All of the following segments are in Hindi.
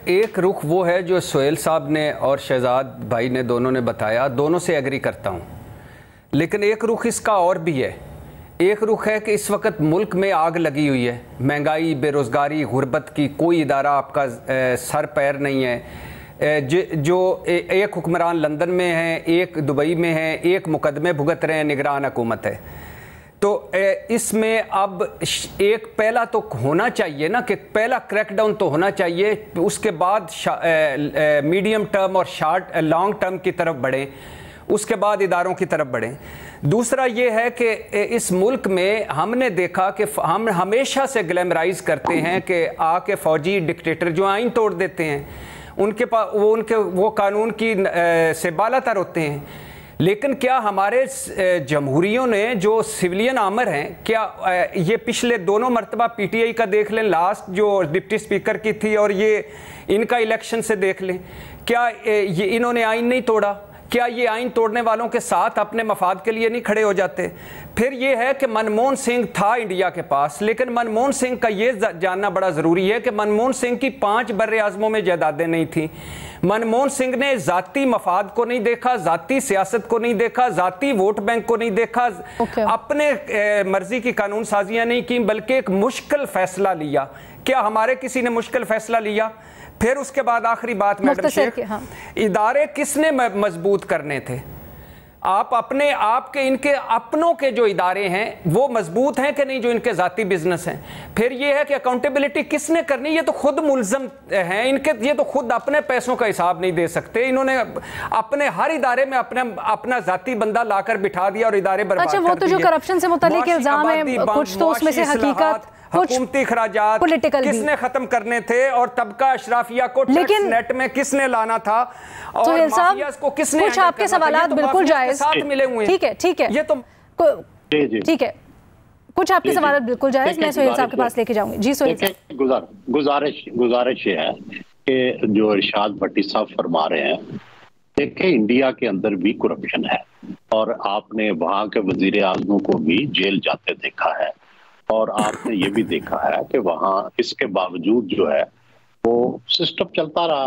एक रुख वो है जो सोहेल साहब ने और शहजाद भाई ने दोनों ने बताया, दोनों से एग्री करता हूँ, लेकिन एक रुख इसका और भी है। एक रुख है कि इस वक्त मुल्क में आग लगी हुई है, महंगाई, बेरोज़गारी, गुर्बत की, कोई इदारा आपका सर पैर नहीं है। जो एक हुक्मरान लंदन में है, एक दुबई में है, एक मुकदमे भुगत रहे हैं, निगरान हुकूमत है। तो इसमें अब एक पहला तो होना चाहिए ना कि पहला क्रैकडाउन तो होना चाहिए, उसके बाद मीडियम टर्म और लॉन्ग टर्म की तरफ बढ़ें, उसके बाद इदारों की तरफ बढ़ें। दूसरा ये है कि इस मुल्क में हमने देखा कि हम हमेशा से ग्लैमराइज करते हैं कि आके फौजी डिक्टेटर जो आइन तोड़ देते हैं, उनके पास वो कानून की से बालातर होते हैं। लेकिन क्या हमारे जमहूरियों ने जो सिविलियन आमर हैं, क्या ये पिछले दोनों मरतबा पीटीआई का देख लें, लास्ट जो डिप्टी स्पीकर की थी, और ये इनका इलेक्शन से देख लें, क्या ये इन्होंने आइन नहीं तोड़ा? क्या ये आइन तोड़ने वालों के साथ अपने मफाद के लिए नहीं खड़े हो जाते? फिर ये है कि मनमोहन सिंह था इंडिया के पास, लेकिन मनमोहन सिंह का ये जानना बड़ा ज़रूरी है कि मनमोहन सिंह की 5 बर्रे आज़मों में जायदादें नहीं थी। मनमोहन सिंह ने ज़ाती मफाद को नहीं देखा, ज़ाती सियासत को नहीं देखा, ज़ाती वोट बैंक को नहीं देखा, अपने मर्जी की कानून साजियाँ नहीं की, बल्कि एक मुश्किल फैसला लिया। क्या हमारे किसी ने मुश्किल फैसला लिया? फिर उसके बाद आखिरी बात मैडम शेख, इदारे किसने मजबूत करने थे? आप अपने आपके इनके अपनों के जो इदारे हैं वो मजबूत हैं कि नहीं, जो इनके ज़ाती बिजनेस हैं? फिर ये है कि अकाउंटेबिलिटी किसने करनी? ये तो खुद मुल्ज़म हैं इनके, ये तो खुद अपने पैसों का हिसाब नहीं दे सकते। इन्होंने अपने हर इदारे में अपना ज़ाती बंदा लाकर बिठा दिया और इदारे बर्बाद कर दिए। वो तो जो करप्शन से मुताल्लिक इल्जाम है, कुछ तो उसमें से हकीकत, हुकूमती खराजात किसने खत्म करने थे, और तबका अशराफिया को टैक्स नेट में किसने लाना था, और माफियाज को किसने? कुछ आपके सवालात बिल्कुल जायज साथ मिले हुए हैं। ठीक है ये तो ठीक है, कुछ आपके सवालात बिल्कुल जायज, मैं सोहेल साहब के पास लेके जाऊंगी। जी सोहेल साहब। गुजारिश है कि जो इरशाद भट्टी साहब फरमा रहे हैं, देखिए इंडिया के अंदर भी करप्शन है, और आपने वहां के वजीर आजमों को भी जेल जाते देखा है, और आपने ये भी देखा है कि वहां इसके बावजूद जो है वो सिस्टम चलता रहा।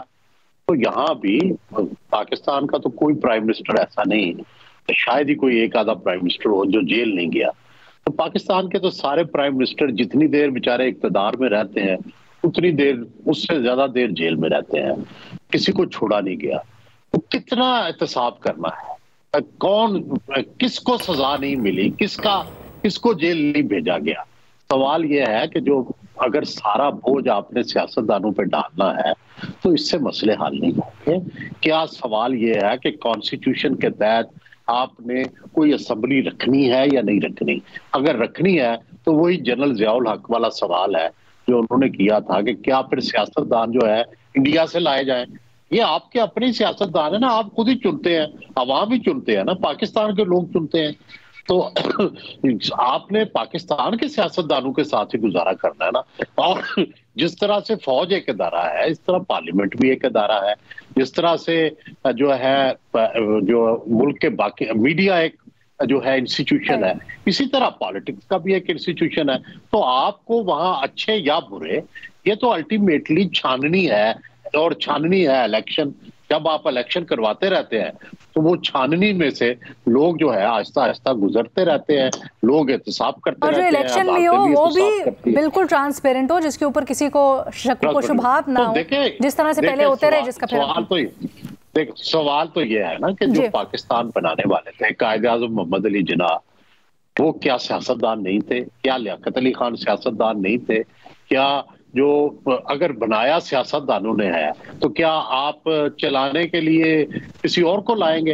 तो यहाँ भी पाकिस्तान का तो कोई प्राइम मिनिस्टर ऐसा नहीं, तो शायद ही कोई एक आधा प्राइम मिनिस्टर हो जो जेल नहीं गया। तो पाकिस्तान के तो सारे प्राइम मिनिस्टर जितनी देर बेचारे इक़्तिदार में रहते हैं, उतनी देर, उससे ज्यादा देर जेल में रहते हैं, किसी को छोड़ा नहीं गया। तो कितना एहतसाब करना है? कौन, किसको सजा नहीं मिली, किसको जेल नहीं भेजा गया? सवाल यह है कि जो अगर सारा बोझ आपने सियासतदानों पे डालना है तो इससे मसले हल नहीं होंगे। क्या सवाल यह है कि कॉन्स्टिट्यूशन के तहत आपने कोई असेंबली रखनी है या नहीं रखनी? अगर रखनी है तो वही जनरल ज़ियाउल हक वाला सवाल है जो उन्होंने किया था कि क्या फिर सियासतदान जो है इंडिया से लाए जाएं? ये आपके अपने सियासतदान है ना, आप खुद ही चुनते हैं, अवाम ही चुनते हैं ना, पाकिस्तान के लोग चुनते हैं। तो आपने पाकिस्तान के सियासतदानों के साथ ही गुजारा करना है ना। और जिस तरह से फौज एक अदारा है, इस तरह पार्लियामेंट भी एक अदारा है, जिस तरह से जो है जो मुल्क के बाकी मीडिया एक जो है इंस्टीट्यूशन है, इसी तरह पॉलिटिक्स का भी एक इंस्टीट्यूशन है। तो आपको वहां अच्छे या बुरे, ये तो अल्टीमेटली छाननी है, और छाननी है इलेक्शन। जब आप इलेक्शन करवाते रहते हैं तो वो छाननी में से लोग जो है आहिस्ता आहिस्ता गुजरते रहते हैं, लोग एहतसाब करते रहते हैं, और जो इलेक्शन भी हो वो भी बिल्कुल ट्रांसपेरेंट हो, जिसके ऊपर किसी को शक को शुबहात ना हो, जिस तरह से पहले होते रहे। जिसका सवाल तो ये है ना कि जो पाकिस्तान बनाने वाले थे कायदे आज़म मोहम्मद अली जिन्ना, वो क्या सियासतदान नहीं थे? क्या लियाकत अली खान सियासतदान नहीं थे? क्या जो अगर बनाया सियासतदानों ने है तो क्या आप चलाने के लिए किसी और को लाएंगे?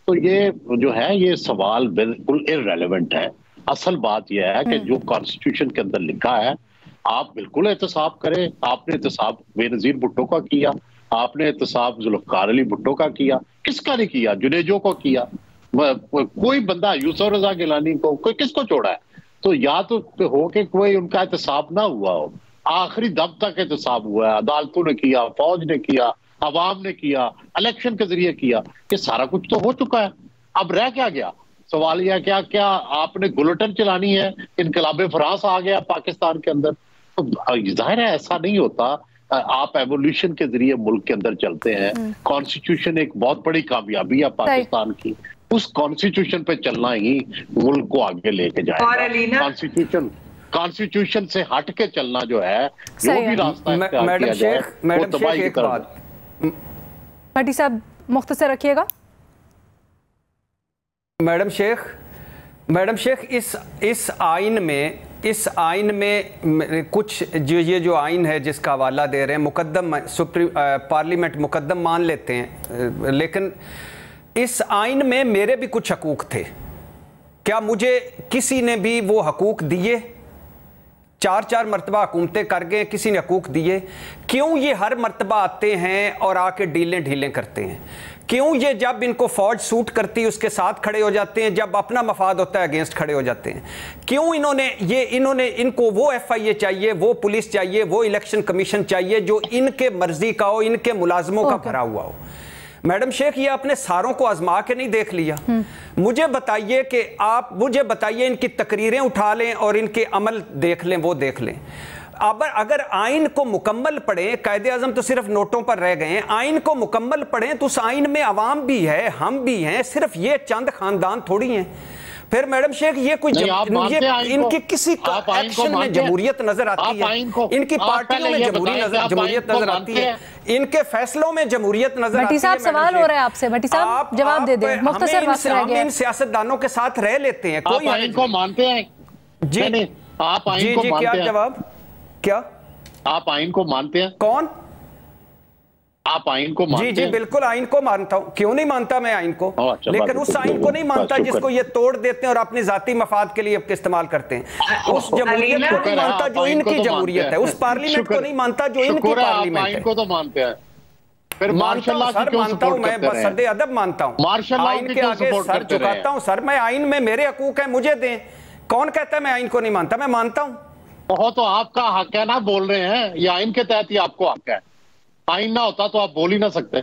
तो ये जो है ये सवाल बिल्कुल इररेलेवेंट है। असल बात यह है कि जो कॉन्स्टिट्यूशन के अंदर लिखा है आप बिल्कुल एहतसाब करें। आपने एहतसाब बेनजीर भुट्टो का किया, आपने एहतसाब जुल्फ़िकार अली भुट्टो का किया, किसका नहीं किया? जुनेजो को किया। कोई बंदा यूसुफ रजा गिलानी को कोई किसको छोड़ा है? तो या तो हो कि कोई उनका एहतसाब ना हुआ हो, आखिरी दम तक एहतसाब हुआ है, अदालतों ने किया, फौज ने किया, अवाम ने किया, इलेक्शन के जरिए किया, ये सारा कुछ तो हो चुका है। अब रह क्या गया? सवाल यह क्या आपने गुलेटिन चलानी है? इनकलाबे फ्रांस आ गया पाकिस्तान के अंदर। तो जाहिर है ऐसा नहीं होता आप एवोल्यूशन के जरिए मुल्क के अंदर चलते हैं। कॉन्स्टिट्यूशन एक बहुत बड़ी कामयाबी है पाकिस्तान की, उस कॉन्स्टिट्यूशन पे चलना ही मुल्क को आगे लेके जाएगा। कॉन्स्टिट्यूशन से हट के चलना जो है, जो भी रास्ता मैडम शेख एक बात भट्टी साहब मुख्तसर रखिएगा। मैडम शेख इस आइन में कुछ ये जो आइन है जिसका हवाला दे रहे हैं, मुकद्दम पार्लियामेंट मुकद्दम मान लेते हैं, लेकिन इस आइन में मेरे भी कुछ हकूक थे। क्या मुझे किसी ने भी वो हकूक दिए? 4 मरतबा हुकूमतें कर गए, किसी ने हकूक दिए? क्यों ये हर मरतबा आते हैं और आके ढीलें करते हैं? क्यों ये जब इनको फौज सूट करती है उसके साथ खड़े हो जाते हैं, जब अपना मफाद होता है अगेंस्ट खड़े हो जाते हैं? क्यों इनको वो FIA चाहिए, वो पुलिस चाहिए, वो इलेक्शन कमीशन चाहिए जो इनके मर्जी का हो, इनके मुलाजमों का भरा हुआ हो? मैडम शेख, ये आपने सारों को आजमा के नहीं देख लिया? मुझे बताइए इनकी तकरीरें उठा लें और इनके अमल देख लें, वो देख लें। अब अगर आइन को मुकम्मल पढ़ें, कायदे आज़म तो सिर्फ नोटों पर रह गए हैं, आइन को मुकम्मल पढ़ें तो उस आइन में अवाम भी है, हम भी हैं, सिर्फ ये चंद खानदान थोड़ी हैं। फिर मैडम शेख ये कोई इनकी किसी एक्शन में जमहूरियत नजर आती है, इनकी पार्टियों में जमहूरियत नजर आती है, इनके फैसलों में जमहूरियत नजर आती है। भट्टी साहब सवाल हो रहा है आपसे, भट्टी साहब जवाब दे दें, मुख्तसर वक्त रह गया। हम इन सियासतदानों के साथ रह लेते हैं, कोई आइन को मानते हैं जी? आप आइन को मानते हैं? क्या जवाब? क्या आप आइन को मानते हैं? कौन? आप आइन को मानते हैं? जी बिल्कुल आइन को मानता हूं, क्यों नहीं मानता मैं आइन को, लेकिन उस आइन को नहीं मानता जिसको ये तोड़ देते हैं और अपनी जाती मफाद के लिए इस्तेमाल करते हैं। उस जमहूरियत को नहीं मानता जो इनकी जमहूरियत है, उस पार्लियामेंट को नहीं मानता जो इनकी पार्लियामेंट है। आइन को तो मानते हैं, फिर मानता हूं सर, मानता हूं मैं, बस सदे अदब मानता हूं, आइन के आगे सर झुकाता हूं। सर मैं आइन में मेरे हकूक है, मुझे दें। कौन कहता है मैं आइन को नहीं मानता? मैं मानता हूं। बहुत तो आपका हक है ना, बोल रहे हैं, ये आइन के तहत ही आपको हक है। आइन ना होता तो आप बोल ही ना सकते।